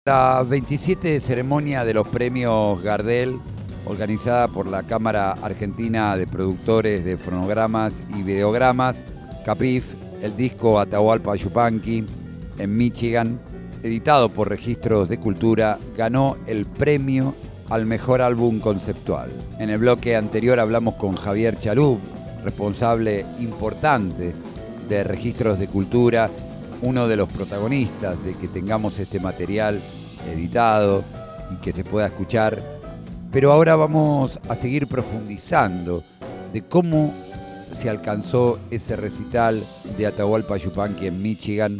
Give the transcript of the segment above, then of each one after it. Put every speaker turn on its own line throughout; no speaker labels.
La 27 ceremonia de los premios Gardel, organizada por la Cámara Argentina de Productores de Fonogramas y Videogramas, CAPIF, el disco Atahualpa Yupanqui, en Michigan, editado por Registros de Cultura, ganó el premio al mejor álbum conceptual. En el bloque anterior hablamos con Javier Chalub, responsable importante de Registros de Cultura, uno de los protagonistas de que tengamos este material editado y que se pueda escuchar. Pero ahora vamos a seguir profundizando de cómo se alcanzó ese recital de Atahualpa Yupanqui en Michigan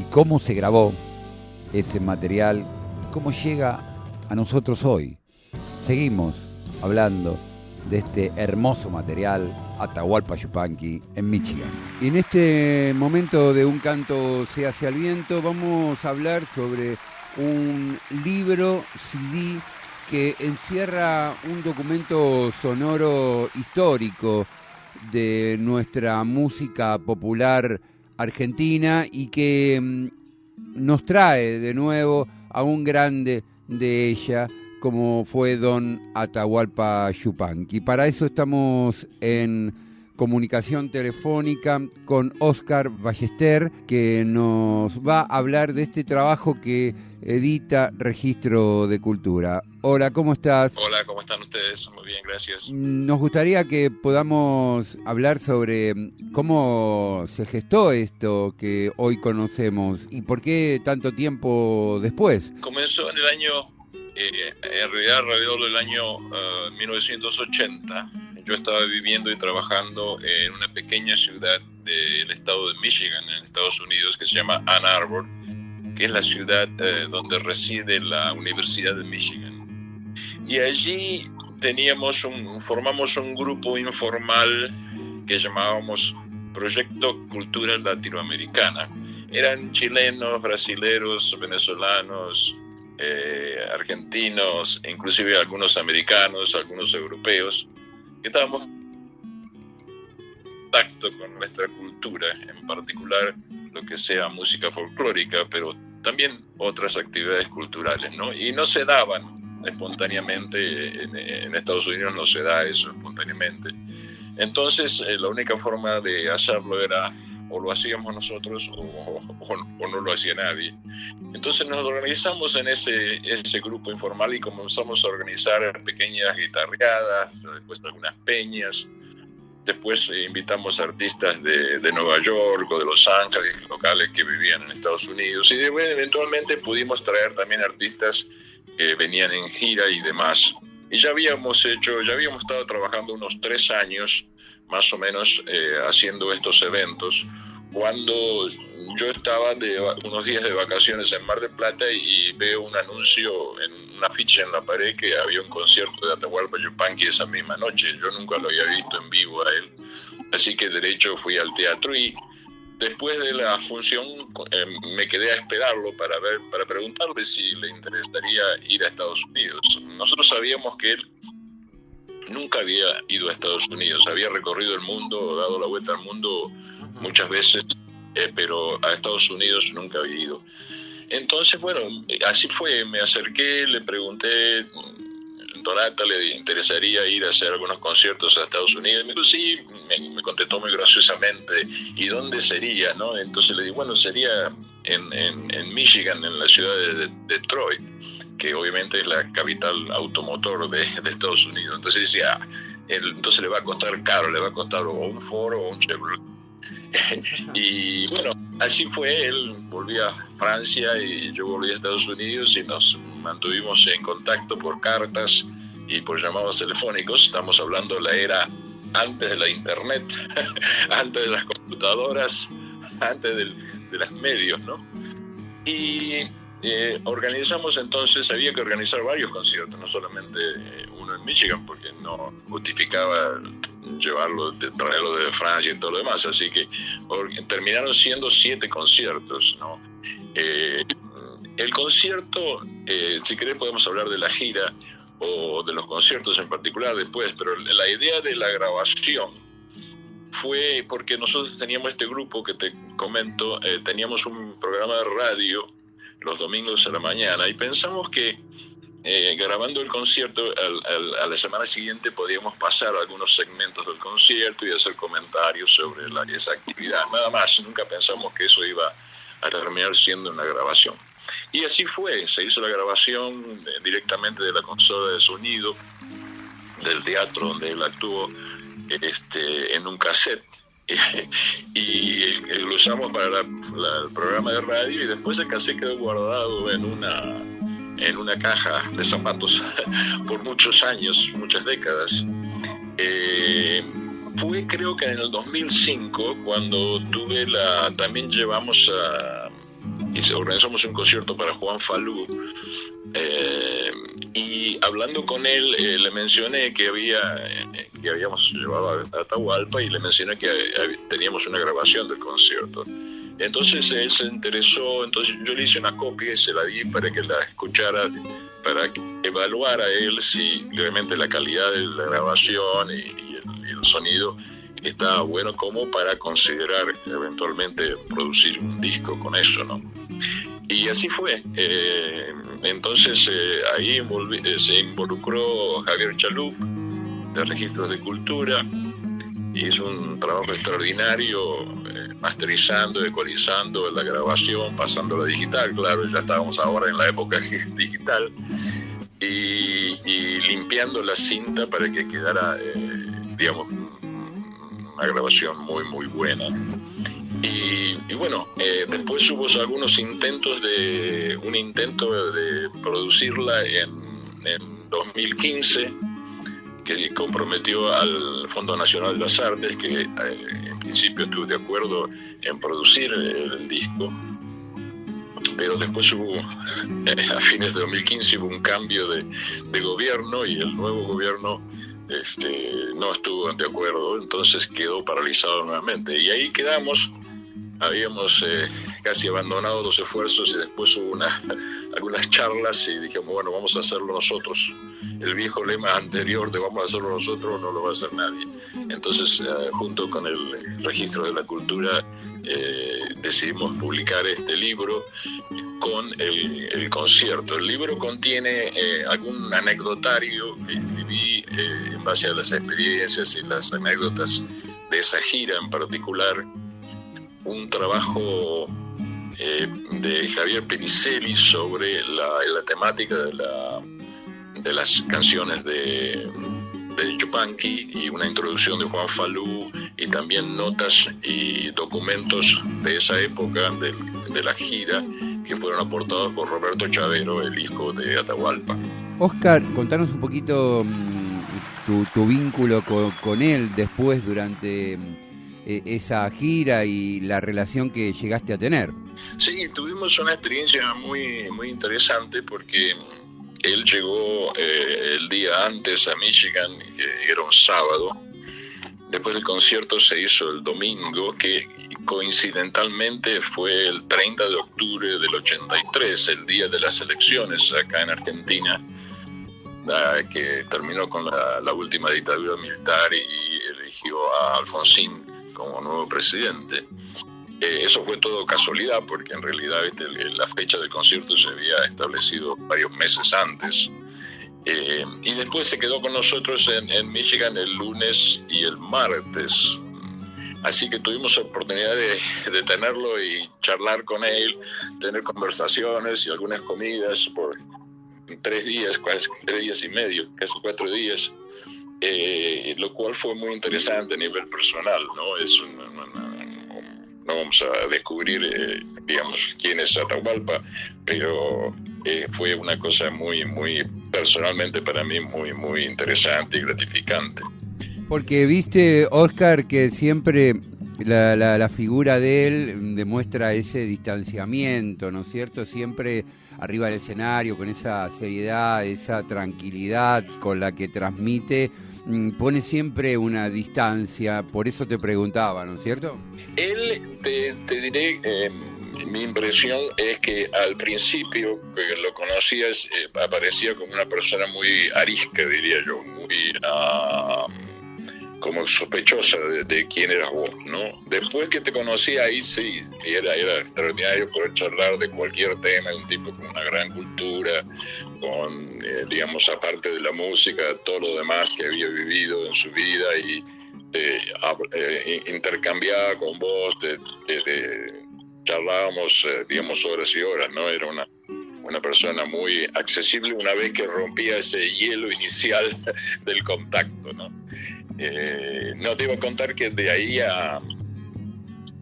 y cómo se grabó ese material y cómo llega a nosotros hoy. Seguimos hablando de este hermoso material Atahualpa Yupanqui en Michigan.
Y en este momento de Un canto se hace al viento vamos a hablar sobre un libro CD que encierra un documento sonoro histórico de nuestra música popular argentina y que nos trae de nuevo a un grande de ella, como fue don Atahualpa Yupanqui. Para eso estamos en comunicación telefónica con Óscar Ballester, que nos va a hablar de este trabajo que edita Registro de Cultura. Hola, ¿cómo estás?
Hola, ¿cómo están ustedes? Muy bien, gracias.
Nos gustaría que podamos hablar sobre cómo se gestó esto que hoy conocemos y por qué tanto tiempo después.
Comenzó en el año, en realidad alrededor del año 1980. Yo estaba viviendo y trabajando en una pequeña ciudad del estado de Michigan, en Estados Unidos, que se llama Ann Arbor, que es la ciudad donde reside la Universidad de Michigan. Y allí formamos un grupo informal que llamábamos Proyecto Cultura Latinoamericana. Eran chilenos, brasileros, venezolanos, argentinos, inclusive algunos americanos, algunos europeos, que estábamos en contacto con nuestra cultura, en particular lo que sea música folclórica, pero también otras actividades culturales, ¿no? Y no se daban espontáneamente, en Estados Unidos no se da eso espontáneamente. Entonces, la única forma de hacerlo era o lo hacíamos nosotros o no lo hacía nadie. Entonces nos organizamos en ese grupo informal y comenzamos a organizar pequeñas guitarreadas, después algunas peñas. Después invitamos a artistas de Nueva York o de Los Ángeles, locales que vivían en Estados Unidos. Y eventualmente pudimos traer también artistas que venían en gira y demás. Y ya habíamos estado trabajando unos 3 años, más o menos, haciendo estos eventos, cuando yo estaba unos días de vacaciones en Mar del Plata y veo un anuncio, un afiche en la pared, que había un concierto de Atahualpa Yupanqui esa misma noche. Yo nunca lo había visto en vivo a él, así que derecho fui al teatro y después de la función me quedé a esperarlo para preguntarle si le interesaría ir a Estados Unidos. Nosotros sabíamos que él nunca había ido a Estados Unidos, había recorrido el mundo, dado la vuelta al mundo muchas veces, pero a Estados Unidos nunca había ido. Entonces, bueno, así fue, me acerqué, le pregunté, Donata, ¿le interesaría ir a hacer algunos conciertos a Estados Unidos? Me dijo, sí, me contestó muy graciosamente, ¿y dónde sería, no? Entonces le dije, bueno, sería en Michigan, en la ciudad de Detroit, que obviamente es la capital automotor de Estados Unidos. Entonces decía, entonces le va a costar caro, le va a costar o un Ford o un Chevrolet. Y bueno, así fue, él volvió a Francia y yo volví a Estados Unidos y nos mantuvimos en contacto por cartas y por llamados telefónicos. Estamos hablando de la era antes de la internet, antes de las computadoras, antes de los medios, ¿no? Y organizamos entonces, había que organizar varios conciertos, no solamente uno en Michigan, porque no justificaba traerlo de Francia y todo lo demás, así que terminaron siendo 7 conciertos, ¿no? El concierto, si querés podemos hablar de la gira o de los conciertos en particular después, pero la idea de la grabación fue porque nosotros teníamos este grupo que te comento, teníamos un programa de radio los domingos a la mañana, y pensamos que grabando el concierto a la semana siguiente podíamos pasar algunos segmentos del concierto y hacer comentarios sobre esa actividad. Nada más, nunca pensamos que eso iba a terminar siendo una grabación. Y así fue, se hizo la grabación directamente de la consola de sonido del teatro donde él actuó, en un cassette. Y lo usamos para el programa de radio, y después el cassette quedó guardado en una caja de zapatos por muchos años, muchas décadas. Fue creo que en el 2005 cuando también organizamos un concierto para Juan Falú, y hablando con él le mencioné que habíamos llevado a Atahualpa, y le mencioné que teníamos una grabación del concierto. Entonces él se interesó, entonces yo le hice una copia y se la di para que la escuchara, para que evaluara él si realmente la calidad de la grabación y el sonido estaba bueno como para considerar eventualmente producir un disco con eso, ¿no? Y así fue. Entonces ahí se involucró Javier Chalub, de Registros de Cultura. Hizo un trabajo extraordinario, masterizando, ecualizando la grabación, pasándola digital, claro, ya estábamos ahora en la época digital, y limpiando la cinta para que quedara, digamos, una grabación muy, muy buena. Y bueno, después hubo algunos intentos de producirla en 2015, que comprometió al Fondo Nacional de las Artes, que en principio estuvo de acuerdo en producir el disco, pero después a fines de 2015 hubo un cambio de gobierno, y el nuevo gobierno no estuvo de acuerdo, entonces quedó paralizado nuevamente, y ahí quedamos. Habíamos casi abandonado los esfuerzos, y después hubo algunas charlas y dijimos, bueno, vamos a hacerlo nosotros. El viejo lema anterior de vamos a hacerlo nosotros no lo va a hacer nadie. Entonces, junto con el Registro de la Cultura, decidimos publicar este libro con el concierto. El libro contiene algún anecdotario que escribí en base a las experiencias y las anécdotas de esa gira en particular. Un trabajo de Javier Pinicelli sobre la temática de las canciones de Yupanqui, y una introducción de Juan Falú, y también notas y documentos de esa época de la gira, que fueron aportados por Roberto Chavero, el hijo de Atahualpa.
Oscar, contanos un poquito tu vínculo con él después, durante esa gira, y la relación que llegaste a tener.
Sí, tuvimos una experiencia muy, muy interesante, porque él llegó el día antes a Michigan, que era un sábado. Después del concierto se hizo el domingo, que coincidentalmente fue el 30 de octubre del 83, el día de las elecciones acá en Argentina, que terminó con la última dictadura militar y eligió a Alfonsín como nuevo presidente. Eso fue todo casualidad, porque en realidad la fecha del concierto se había establecido varios meses antes. Y después se quedó con nosotros en Michigan el lunes y el martes. Así que tuvimos oportunidad de tenerlo y charlar con él, tener conversaciones y algunas comidas por 3 días, casi 3 días y medio, casi 4 días. Lo cual fue muy interesante a nivel personal, ¿no? No vamos a descubrir, digamos, quién es Atahualpa, pero fue una cosa muy, muy, personalmente para mí, muy, muy interesante y gratificante.
Porque viste, Oscar, que siempre la figura de él demuestra ese distanciamiento, ¿no es cierto? Siempre arriba del escenario, con esa seriedad, esa tranquilidad con la que transmite, pone siempre una distancia. Por eso te preguntaba, ¿no es cierto?
Él, te diré, mi impresión es que al principio que lo conocías, aparecía como una persona muy arisca, diría yo, muy como sospechosa de quién eras vos, ¿no? Después que te conocí, ahí sí, era extraordinario poder charlar de cualquier tema, un tipo con una gran cultura, con, digamos, aparte de la música, todo lo demás que había vivido en su vida, y intercambiaba con vos, charlábamos, digamos, horas y horas, ¿no? Era una persona muy accesible una vez que rompía ese hielo inicial del contacto, ¿no? No te iba a contar que de ahí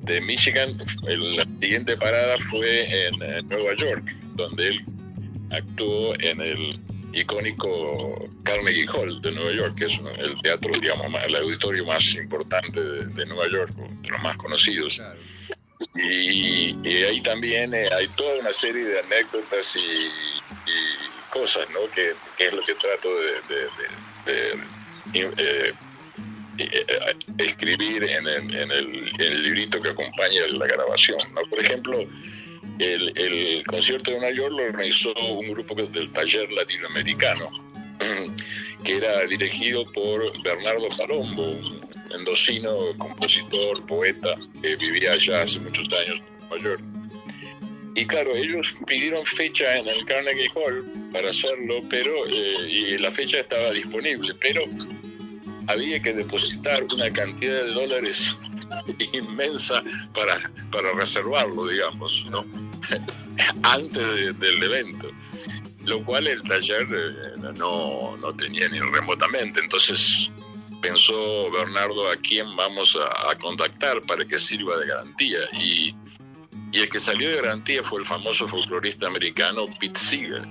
de Michigan, la siguiente parada fue en Nueva York, donde él actuó en el icónico Carnegie Hall de Nueva York, que es el teatro, digamos, el auditorio más importante de Nueva York, de los más conocidos. Claro. Y ahí también hay toda una serie de anécdotas y cosas, ¿no? Que es lo que trato de escribir en el librito que acompaña la grabación, ¿no? Por ejemplo, el concierto de Nueva York lo organizó un grupo del Taller Latinoamericano, que era dirigido por Bernardo Palombo, un mendocino, compositor, poeta, que vivía allá hace muchos años en Nueva York. Y claro, ellos pidieron fecha en el Carnegie Hall para hacerlo, pero y la fecha estaba disponible, pero había que depositar una cantidad de dólares inmensa para reservarlo, digamos, ¿no? Antes del evento, lo cual el taller no tenía ni remotamente. Entonces pensó Bernardo a quién vamos a contactar para que sirva de garantía, y el que salió de garantía fue el famoso folclorista americano Pete Seeger,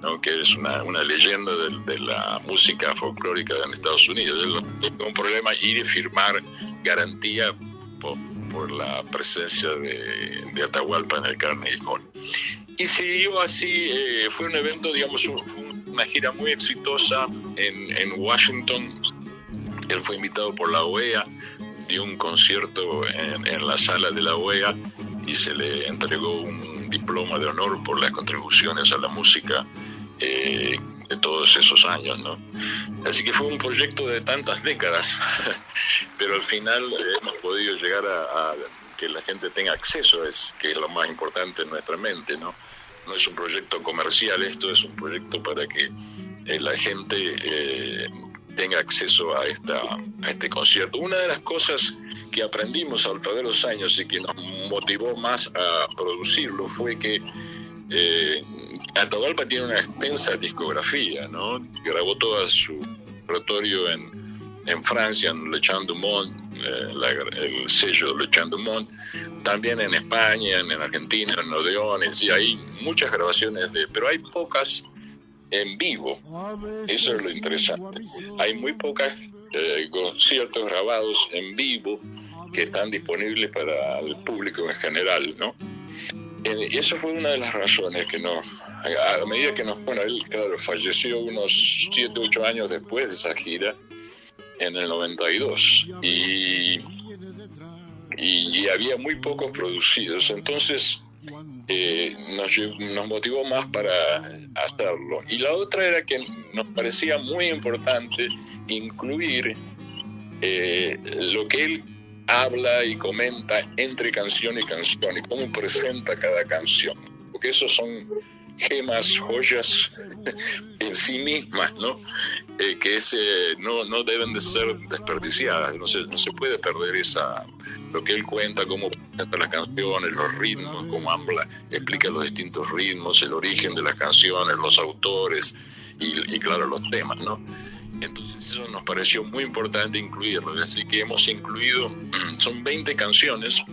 ¿no? Que es una leyenda de la música folclórica en Estados Unidos. Él tuvo un problema ir y firmar garantía por la presencia de Atahualpa en el Carnegie Hall. Y siguió así, fue un evento, digamos, fue una gira muy exitosa en Washington. Él fue invitado por la OEA, dio un concierto en la sala de la OEA y se le entregó un diploma de honor por las contribuciones a la música de todos esos años, ¿no? Así que fue un proyecto de tantas décadas, pero al final hemos podido llegar a que la gente tenga acceso, que es lo más importante en nuestra mente, ¿no? No es un proyecto comercial, esto es un proyecto para que la gente tenga acceso a este concierto. Una de las cosas que aprendimmo a través de los años y que nos motivó más a producirlo fue que Atahualpa tiene una extensa discografía, ¿no? Grabó todo su repertorio en Francia, en Le Chant du Monde, el sello de Le Chant du Monde, también en España, en Argentina, en Odeones, y hay muchas grabaciones pero hay pocas en vivo. Eso es lo interesante. Hay muy pocas conciertos grabados en vivo que están disponibles para el público en general, ¿no? Y eso fue una de las razones que a medida que él, claro, falleció unos 7, 8 años después de esa gira, en el 92, y había muy pocos producidos, entonces nos motivó más para hacerlo. Y la otra era que nos parecía muy importante incluir lo que él habla y comenta entre canción y canción, y cómo presenta cada canción, porque esos son gemas, joyas en sí mismas, ¿no? Que no deben de ser desperdiciadas, no se puede perder lo que él cuenta, cómo presenta las canciones, los ritmos, cómo explica los distintos ritmos, el origen de las canciones, los autores y claro, los temas, ¿no? Entonces eso nos pareció muy importante incluirlo, así que hemos incluido, son 20 canciones,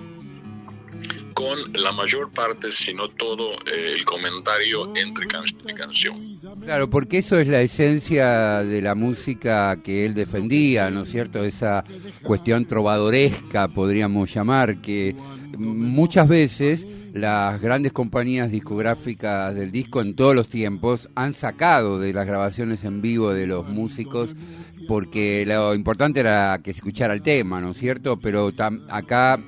con la mayor parte, si no todo, el comentario entre canción y canción.
Claro, porque eso es la esencia de la música que él defendía, ¿no es cierto? Esa cuestión trovadoresca, podríamos llamar, que muchas veces las grandes compañías discográficas del disco en todos los tiempos han sacado de las grabaciones en vivo de los músicos, porque lo importante era que se escuchara el tema, ¿no es cierto? Pero acá,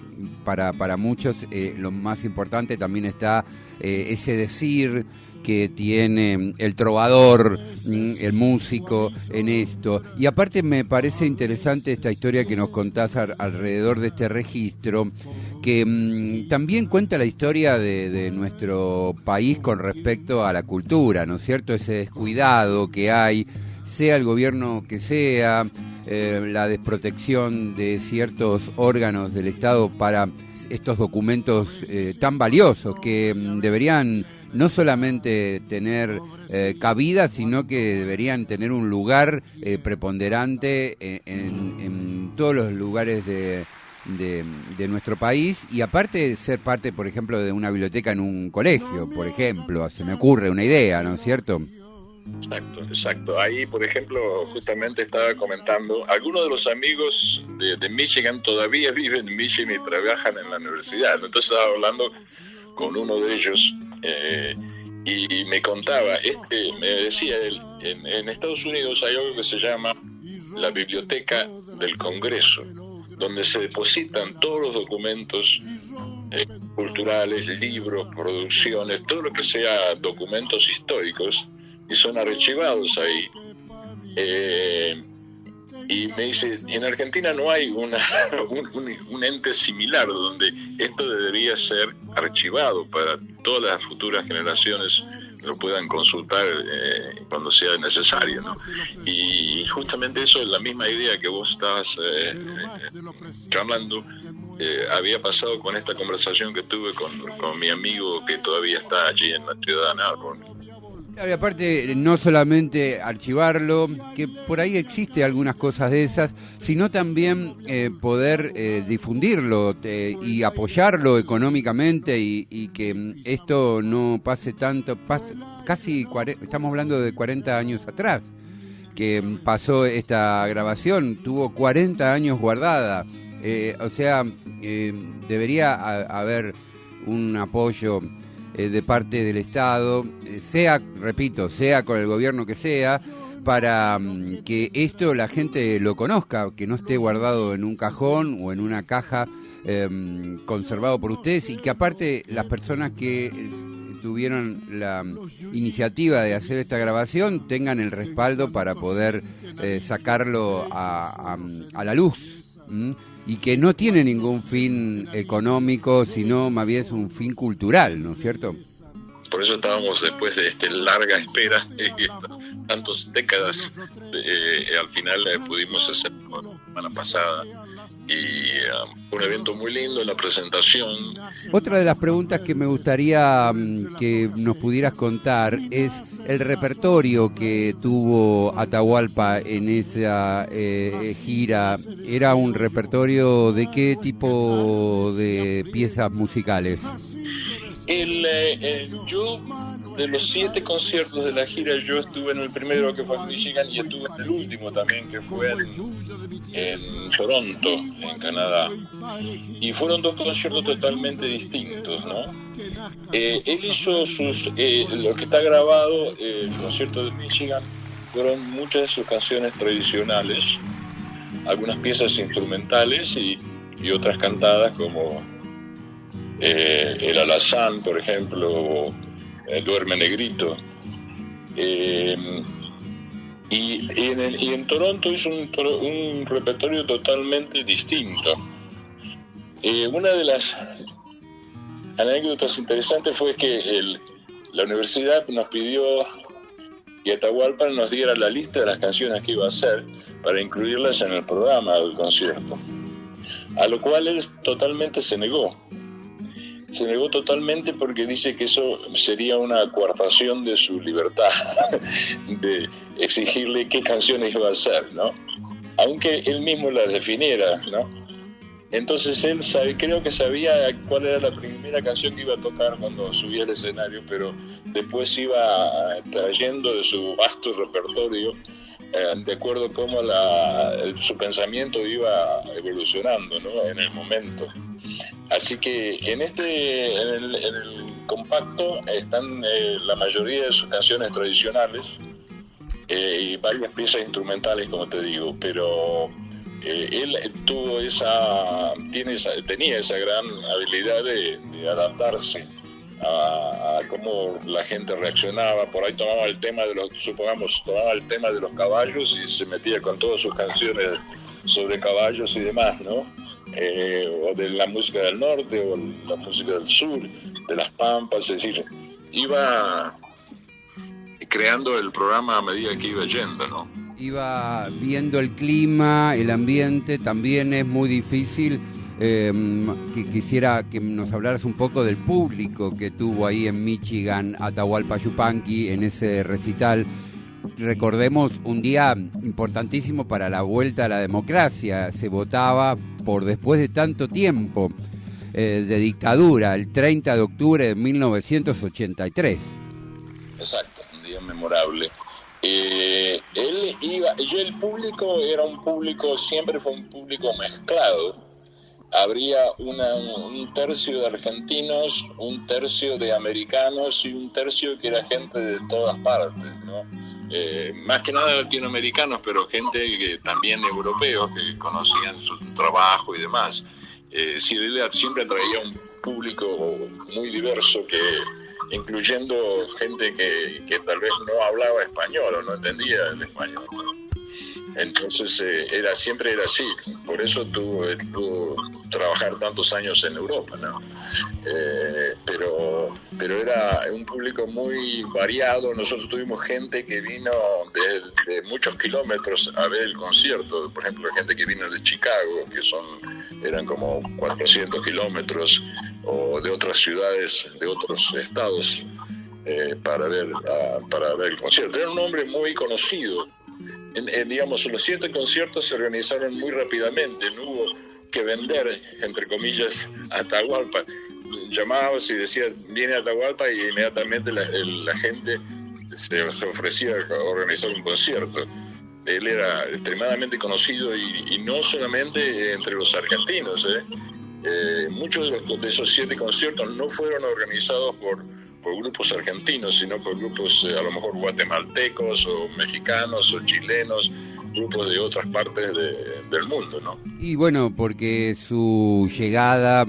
para muchos, lo más importante también está ese decir que tiene el trovador, el músico en esto. Y aparte me parece interesante esta historia que nos contás alrededor de este registro, que también cuenta la historia de nuestro país con respecto a la cultura, ¿no es cierto? Ese descuidado que hay, sea el gobierno que sea, la desprotección de ciertos órganos del Estado para estos documentos tan valiosos que deberían no solamente tener cabida, sino que deberían tener un lugar preponderante en todos los lugares de nuestro país, y aparte ser parte, por ejemplo, de una biblioteca en un colegio, por ejemplo, se me ocurre una idea, ¿no es cierto?
Exacto. Ahí, por ejemplo, justamente estaba comentando, algunos de los amigos de Michigan todavía viven en Michigan y trabajan en la universidad. Entonces estaba hablando con uno de ellos y me contaba, me decía él, en Estados Unidos hay algo que se llama la Biblioteca del Congreso, donde se depositan todos los documentos culturales, libros, producciones, todo lo que sea documentos históricos, y son archivados ahí. Y me dice, en Argentina no hay un ente similar donde esto debería ser archivado para todas las futuras generaciones lo puedan consultar cuando sea necesario, ¿no? Y justamente eso es la misma idea que vos estabas charlando. Había pasado con esta conversación que tuve con mi amigo que todavía está allí en la ciudad de Auburn.
Claro, y aparte no solamente archivarlo, que por ahí existe algunas cosas de esas, sino también poder difundirlo y apoyarlo económicamente y que esto no pase tanto, estamos hablando de 40 años atrás, que pasó esta grabación, tuvo 40 años guardada, o sea, debería haber un apoyo de parte del Estado, sea con el gobierno que sea, para que esto la gente lo conozca, que no esté guardado en un cajón o en una caja conservado por ustedes, y que aparte las personas que tuvieron la iniciativa de hacer esta grabación tengan el respaldo para poder sacarlo a la luz. Y que no tiene ningún fin económico, sino más bien es un fin cultural, ¿no es cierto?
Por eso estábamos después de larga espera, tantas décadas, al final pudimos hacer la semana pasada, y un evento muy lindo, la presentación.
Otra de las preguntas que me gustaría que nos pudieras contar es el repertorio que tuvo Atahualpa en esa gira. ¿Era un repertorio de qué tipo de piezas musicales?
Yo, de los 7 conciertos de la gira, yo estuve en el primero, que fue en Michigan, y estuve en el último también, que fue en Toronto, en Canadá. Y fueron 2 conciertos totalmente distintos, ¿no? Él hizo lo que está grabado, el concierto de Michigan, fueron muchas de sus canciones tradicionales, algunas piezas instrumentales y otras cantadas, como el alazán, por ejemplo, el duerme negrito. Y en Toronto hizo un repertorio totalmente distinto. Una de las anécdotas interesantes fue que la universidad nos pidió que Atahualpa nos diera la lista de las canciones que iba a hacer para incluirlas en el programa del concierto, a lo cual él totalmente se negó. Se negó totalmente porque dice que eso sería una coartación de su libertad, de exigirle qué canciones iba a hacer, ¿no? Aunque él mismo las definiera, ¿no? Entonces él creo que sabía cuál era la primera canción que iba a tocar cuando subía al escenario, pero después iba trayendo de su vasto repertorio de acuerdo a cómo su pensamiento iba evolucionando, ¿no? En el momento. Así que en el compacto están la mayoría de sus canciones tradicionales y varias piezas instrumentales, como te digo, pero él tenía esa gran habilidad de adaptarse a cómo la gente reaccionaba. Por ahí tomaba el tema de los caballos y se metía con todas sus canciones sobre caballos y demás, ¿no? O de la música del norte o la música del sur, de las pampas, es decir, iba creando el programa a medida que iba yendo, ¿no?
Iba viendo el clima, el ambiente. También es muy difícil. Que quisiera que nos hablaras un poco del público que tuvo ahí en Michigan Atahualpa Yupanqui en ese recital. Recordemos un día importantísimo para la vuelta a la democracia. Se votaba por después de tanto tiempo de dictadura, el 30 de octubre de 1983.
Exacto, un día memorable. El público siempre fue un público mezclado. Habría un tercio de argentinos, un tercio de americanos y un tercio que era gente de todas partes, ¿no? Más que nada latinoamericanos, pero gente que también europeos que conocían su trabajo y demás. Sí, él siempre traía un público muy diverso, incluyendo gente que tal vez no hablaba español o no entendía el español, ¿no? Entonces siempre era así, por eso tuvo trabajar tantos años en Europa, ¿no? Pero era un público muy variado. Nosotros tuvimos gente que vino de muchos kilómetros a ver el concierto, por ejemplo, gente que vino de Chicago, eran como 400 kilómetros, o de otras ciudades, de otros estados, para ver el concierto. Era un hombre muy conocido. Digamos, los 7 conciertos se organizaron muy rápidamente, no hubo que vender, entre comillas, a Atahualpa. Llamabas y decías, viene Atahualpa, y inmediatamente la gente se ofrecía a organizar un concierto. Él era extremadamente conocido, y no solamente entre los argentinos. Muchos de esos 7 conciertos no fueron organizados por grupos argentinos, sino por grupos a lo mejor guatemaltecos o mexicanos o chilenos, grupos de otras partes del mundo, ¿no? Y
bueno, porque su llegada,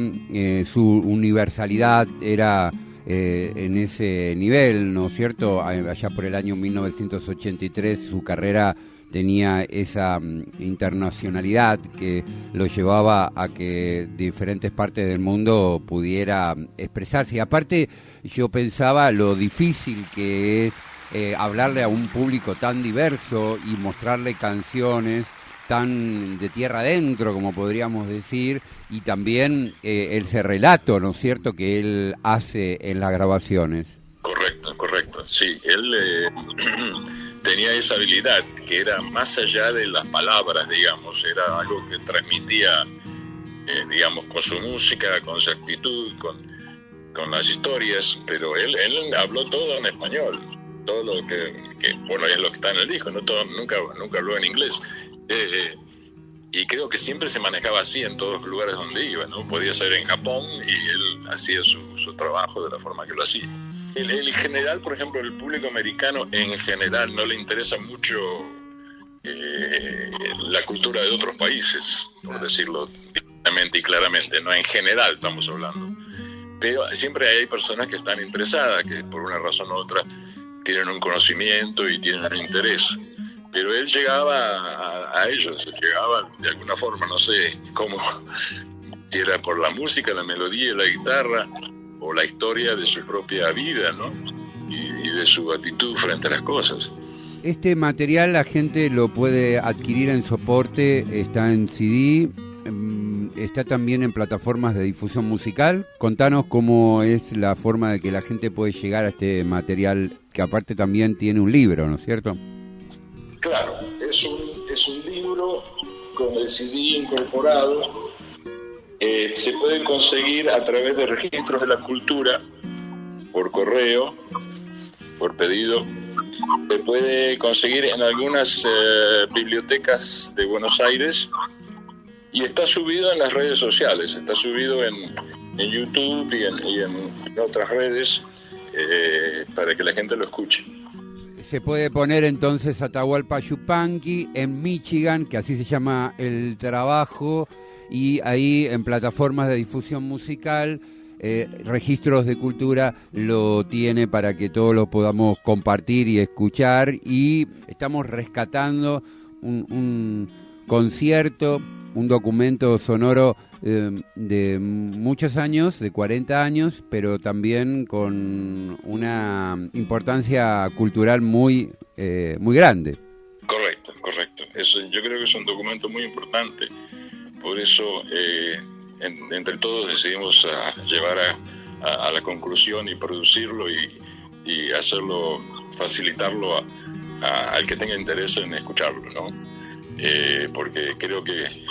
su universalidad era en ese nivel, ¿no es cierto? Allá por el año 1983 su carrera tenía esa internacionalidad que lo llevaba a que diferentes partes del mundo pudiera expresarse. Y aparte, yo pensaba lo difícil que es hablarle a un público tan diverso y mostrarle canciones tan de tierra adentro, como podríamos decir, y también ese relato, ¿no es cierto?, que él hace en las grabaciones.
Correcto, sí. Él tenía esa habilidad que era más allá de las palabras, digamos, era algo que transmitía, digamos, con su música, con su actitud, con las historias, pero él habló todo en español, todo lo que bueno, es lo que está en el disco, nunca habló en inglés, y creo que siempre se manejaba así en todos los lugares donde iba, ¿no? Podía ser en Japón y él hacía su trabajo de la forma que lo hacía. En general, por ejemplo, el público americano en general no le interesa mucho la cultura de otros países, por decirlo directamente y claramente, no, en general estamos hablando. Pero siempre hay personas que están interesadas, que por una razón u otra tienen un conocimiento y tienen un interés. Pero él llegaba a ellos, llegaba de alguna forma, no sé cómo, si era por la música, la melodía, la guitarra, o la historia de su propia vida, ¿no? Y de su actitud frente a las cosas.
Este material la gente lo puede adquirir en soporte, está en CD, está también en plataformas de difusión musical. Contanos cómo es la forma de que la gente puede llegar a este material, que aparte también tiene un libro, ¿no es cierto?
Claro, es un libro con el CD incorporado. Se puede conseguir a través de Registros de la Cultura, por correo, por pedido. Se puede conseguir en algunas bibliotecas de Buenos Aires, y está subido en las redes sociales, está subido en YouTube y en otras redes, para que la gente lo escuche.
Se puede poner entonces Atahualpa Yupanqui en Michigan, que así se llama el trabajo, y ahí en plataformas de difusión musical Registros de Cultura lo tiene para que todos lo podamos compartir y escuchar, y estamos rescatando un concierto, un documento sonoro de muchos años, de 40 años, pero también con una importancia cultural muy grande.
Correcto. Eso, yo creo que es un documento muy importante. Por eso, entre todos decidimos llevar a la conclusión y producirlo y hacerlo, facilitarlo al que tenga interés en escucharlo, ¿no? Porque creo que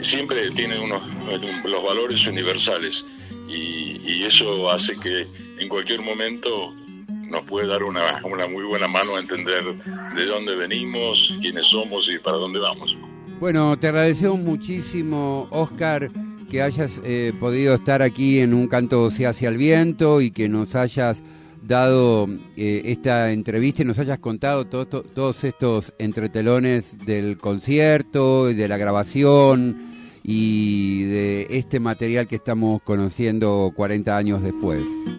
siempre tiene los valores universales y eso hace que en cualquier momento nos puede dar una muy buena mano a entender de dónde venimos, quiénes somos y para dónde vamos.
Bueno, te agradecemos muchísimo, Óscar, que hayas podido estar aquí en Un Canto se hace al viento y que nos hayas dado esta entrevista y nos hayas contado todos estos entretelones del concierto, de la grabación y de este material que estamos conociendo 40 años después.